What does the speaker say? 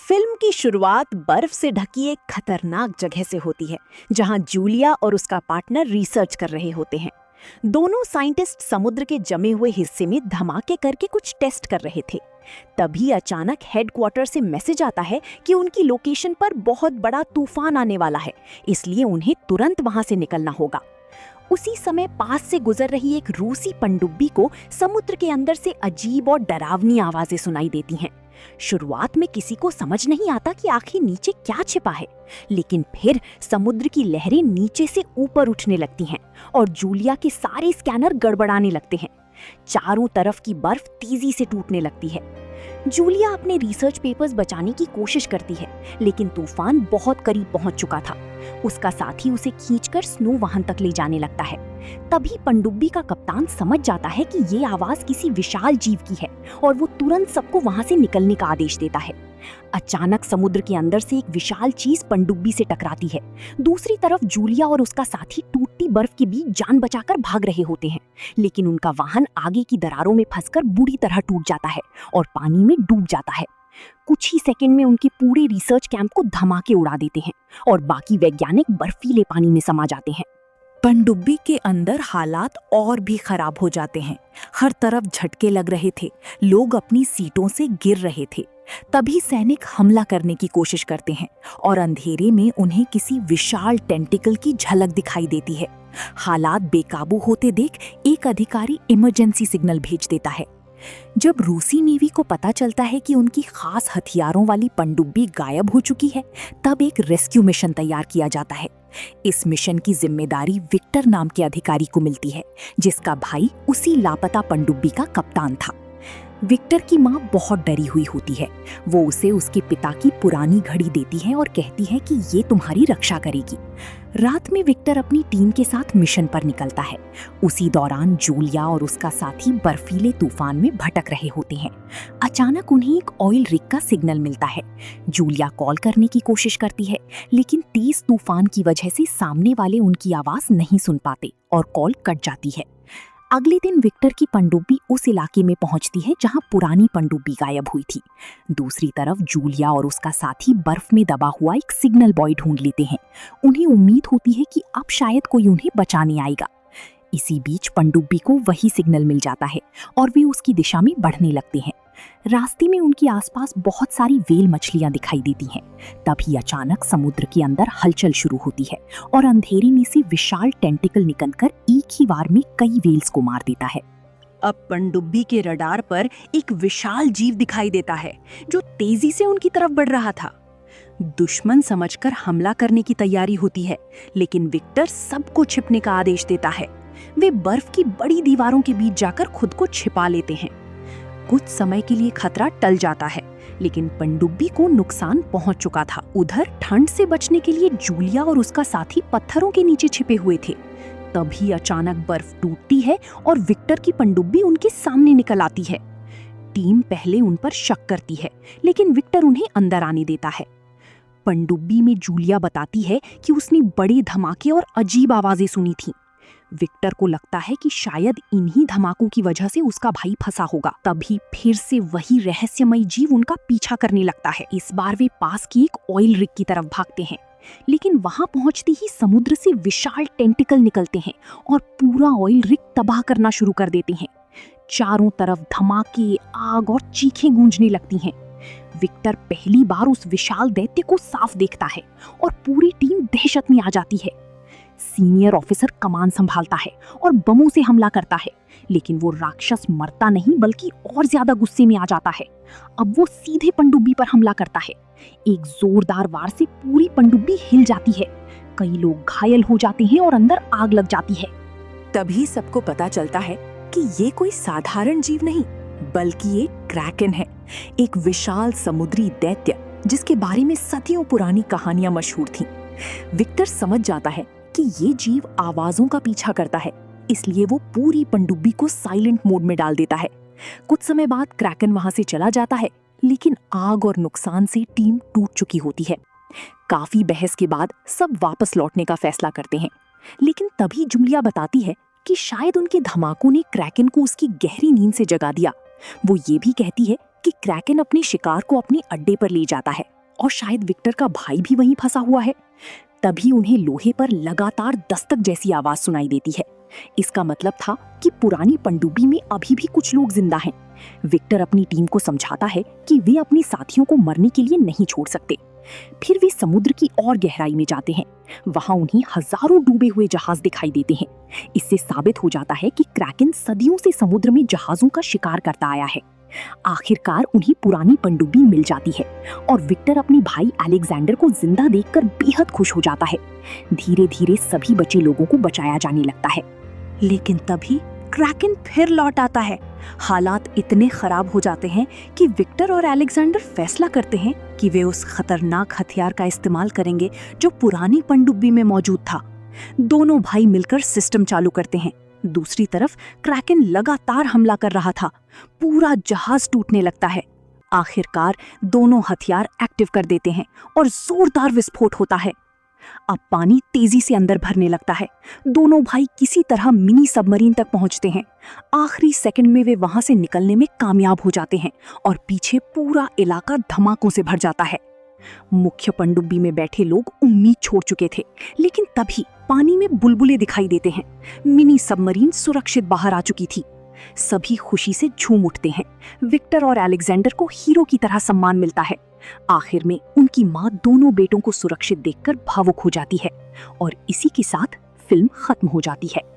Film की शुरुआत बर्फ से ढकी एक खतरनाक जगह से होती है, जहां जूलिया और उसका पार्टनर रिसर्च कर रहे होते हैं। दोनों साइंटिस्ट समुद्र के जमे हुए हिस्से में धमाके करके कुछ टेस्ट कर रहे थे। तभी अचानक हेडक्वार्टर से मैसेज आता है कि उनकी लोकेशन पर बहुत बड़ा तूफान आने वाला है, इसलिए उन्हें तुरंत वहां से निकलना होगा। उसी समय पास से गुजर रही एक रूसी पनडुब्बी को समुद्र के अंदर से अजीब और डरावनी आवाजें सुनाई देती हैं। शुरुआत में किसी को समझ नहीं आता कि आखिर नीचे क्या छिपा है, लेकिन फिर समुद्र की लहरें नीचे से ऊपर उठने लगती हैं और जूलिया के सारे स्कैनर गड़बड़ाने लगते हैं। चारों तरफ की बर्फ तेजी से टूटने लगती है। जूलिया अपने रिसर्च पेपर्स बचाने की कोशिश करती है, लेकिन तूफान बहुत करीब पहुंच चुका था। उसका साथी उसे खींचकर स्नो वाहन तक ले जाने लगता है। तभी पनडुब्बी का कप्तान समझ जाता है कि ये आवाज किसी विशाल जीव की है और वो तुरंत सबको वहां से निकलने का आदेश देता है। अचानक समुद्र के अंदर से एक विशाल चीज पनडुब्बी से टकराती है। दूसरी तरफ जूलिया और उसका साथी टूटती बर्फ के बीच जान बचाकर भाग रहे होते हैं, लेकिन उनका वाहन आगे की दरारों में फंसकर बुरी तरह टूट जाता है और पानी में डूब जाता है। कुछ ही सेकंड में उनके पूरे रिसर्च कैंप को धमाके उड़ा देते हैं और बाकी वैज्ञानिक बर्फीले पानी में समा जाते हैं। पनडुब्बी के अंदर हालात और भी खराब हो जाते हैं। हर तरफ झटके लग रहे थे, लोग अपनी सीटों से गिर रहे थे। तभी सैनिक हमला करने की कोशिश करते हैं और अंधेरे में उन्हें किसी विशाल टेंटिकल की झलक दिखाई देती है। हालात बेकाबू होते देख एक अधिकारी इमरजेंसी सिग्नल भेज देता है। जब रूसी नेवी को पता चलता है कि उनकी खास हथियारों वाली पनडुब्बी गायब हो चुकी है, तब एक रेस्क्यू मिशन तैयार किया जाता है। इस मिशन की जिम्मेदारी विक्टर नाम के अधिकारी को मिलती है, जिसका भाई उसी लापता पनडुब्बी का कप्तान था। विक्टर की मां बहुत डरी हुई होती है। वो उसे उसके पिता की पुरानी घड़ी देती है और कहती है कि ये तुम्हारी रक्षा करेगी। रात में विक्टर अपनी टीम के साथ मिशन पर निकलता है। उसी दौरान जूलिया और उसका साथी बर्फीले तूफान में भटक रहे होते हैं। अचानक उन्हें एक ऑयल रिग का सिग्नल मिलता है। जूलिया कॉल करने की कोशिश करती है, लेकिन तेज तूफान की वजह से सामने वाले उनकी आवाज नहीं सुन पाते और कॉल कट जाती है। अगले दिन विक्टर की पनडुब्बी उस इलाके में पहुंचती है जहां पुरानी पनडुब्बी गायब हुई थी। दूसरी तरफ जूलिया और उसका साथी बर्फ में दबा हुआ एक सिग्नल बॉय ढूंढ लेते हैं। उन्हें उम्मीद होती है कि अब शायद कोई उन्हें बचाने आएगा। इसी बीच पनडुब्बी को वही सिग्नल मिल जाता है और वे उसकी दिशा में बढ़ने लगते हैं। रास्ते में उनके आसपास बहुत सारी व्हेल मछलियां दिखाई देती हैं। तभी अचानक समुद्र के अंदर हलचल शुरू होती है और अंधेरे में से विशाल टेंटिकल निकलकर एक ही बार में कई व्हेल्स को मार देता है। अब पनडुब्बी के रडार पर एक विशाल जीव दिखाई देता है, जो तेजी से उनकी तरफ बढ़ रहा था। दुश्मन समझकर हमला करने की तैयारी होती है, लेकिन विक्टर सबको छिपने का आदेश देता है। वे बर्फ की बड़ी दीवारों के बीच जाकर खुद को छिपा लेते हैं। कुछ समय के लिए खतरा टल जाता है, लेकिन पनडुब्बी को नुकसान पहुंच चुका था। उधर ठंड से बचने के लिए जूलिया और उसका साथी पत्थरों के नीचे छिपे हुए थे। तभी अचानक बर्फ टूटती है और विक्टर की पनडुब्बी उनके सामने निकल आती है। टीम पहले उन पर शक करती है, लेकिन विक्टर उन्हें अंदर आने देता है। पनडुब्बी में जूलिया बताती है कि उसने बड़े धमाके और अजीब आवाजें सुनी थीं। विक्टर को लगता है कि शायद इन्हीं धमाकों की वजह से उसका भाई फंसा होगा। तभी फिर से वही रहस्यमयी जीव उनका पीछा करने लगता है। इस बार वे पास की एक ऑयल रिग की तरफ भागते हैं, लेकिन वहां पहुंचते ही समुद्र से विशाल टेंटिकल निकलते हैं और पूरा ऑयल रिग तबाह करना शुरू कर देते हैं। चारों तरफ धमाके, आग और चीखें गूंजने लगती हैं। विक्टर पहली बार उस विशाल दैत्य को साफ देखता है और पूरी टीम दहशत में आ जाती है। सीनियर ऑफिसर कमान संभालता है और बमों से हमला करता है, लेकिन वो राक्षस मरता नहीं बल्कि और ज्यादा गुस्से में आ जाता है। अब वो सीधे पनडुब्बी पर हमला करता है। एक जोरदार वार से पूरी पनडुब्बी हिल जाती है। कई लोग घायल हो जाते हैं और अंदर आग लग जाती है। तभी सबको पता चलता है कि ये कोई साधारण जीव नहीं, बल्कि एक क्रैकन है, एक विशाल समुद्री दैत्य जिसके बारे में सदियों पुरानी कहानियां मशहूर थीं। विक्टर समझ जाता है कि ये जीव आवाजों का पीछा करता है, इसलिए वो पूरी पनडुब्बी को साइलेंट मोड में डाल देता है। कुछ समय बाद क्रैकन वहां से चला जाता है, लेकिन आग और नुकसान से टीम टूट चुकी होती है। काफी बहस के बाद सब वापस लौटने का फैसला करते हैं, लेकिन तभी जूलिया बताती है कि शायद उनके धमाकों ने क्रैकन को उसकी गहरी नींद से जगा दिया। वो ये भी कहती है कि क्रैकन अपने शिकार को अपने अड्डे पर ले जाता है और शायद विक्टर का भाई भी वहीं फंसा हुआ है। तभी उन्हें लोहे पर लगातार दस्तक जैसी आवाज सुनाई देती है। इसका मतलब था कि पुरानी पनडुब्बी में अभी भी कुछ लोग जिंदा हैं। विक्टर अपनी टीम को समझाता है कि वे अपने साथियों को मरने के लिए नहीं छोड़ सकते। फिर वे समुद्र की और गहराई में जाते हैं। वहां उन्हें हजारों डूबे हुए जहाज दिखाई देते हैं। इससे साबित हो जाता है कि क्रैकन सदियों से समुद्र में जहाजों का शिकार करता आया है। आखिरकार उन्हें पुरानी पनडुब्बी मिल जाती है और विक्टर अपने भाई अलेक्जेंडर को जिंदा देखकर बेहद खुश हो जाता है। धीरे धीरे सभी बचे लोगों को बचाया जाने लगता है। लेकिन तभी क्रैकन फिर लौट आता है। हालात इतने खराब हो जाते हैं कि विक्टर और अलेक्जेंडर फैसला करते हैं कि वे उस खतरनाक हथियार का इस्तेमाल करेंगे जो पुरानी पनडुब्बी में मौजूद था। दोनों भाई मिलकर सिस्टम चालू करते हैं। दूसरी तरफ क्रैकन लगातार हमला कर रहा था। पूरा जहाज टूटने लगता है। आखिरकार दोनों हथियार एक्टिव कर देते हैं और जोरदार विस्फोट होता है। अब पानी तेजी से अंदर भरने लगता है। दोनों भाई किसी तरह मिनी सबमरीन तक पहुंचते हैं। आखिरी सेकंड में वे वहां से निकलने में कामयाब हो जाते हैं और पीछे पूरा इलाका धमाकों से भर जाता है। मुख्य पनडुब्बी में बैठे लोग उम्मीद छोड़ चुके थे, लेकिन तभी पानी में बुलबुले दिखाई देते हैं। मिनी सबमरीन सुरक्षित बाहर आ चुकी थी। सभी खुशी से झूम उठते हैं। विक्टर और अलेक्जेंडर को हीरो की तरह सम्मान मिलता है। आखिर में उनकी मां दोनों बेटों को सुरक्षित देखकर भावुक हो जाती है और इसी के साथ फिल्म खत्म हो जाती है।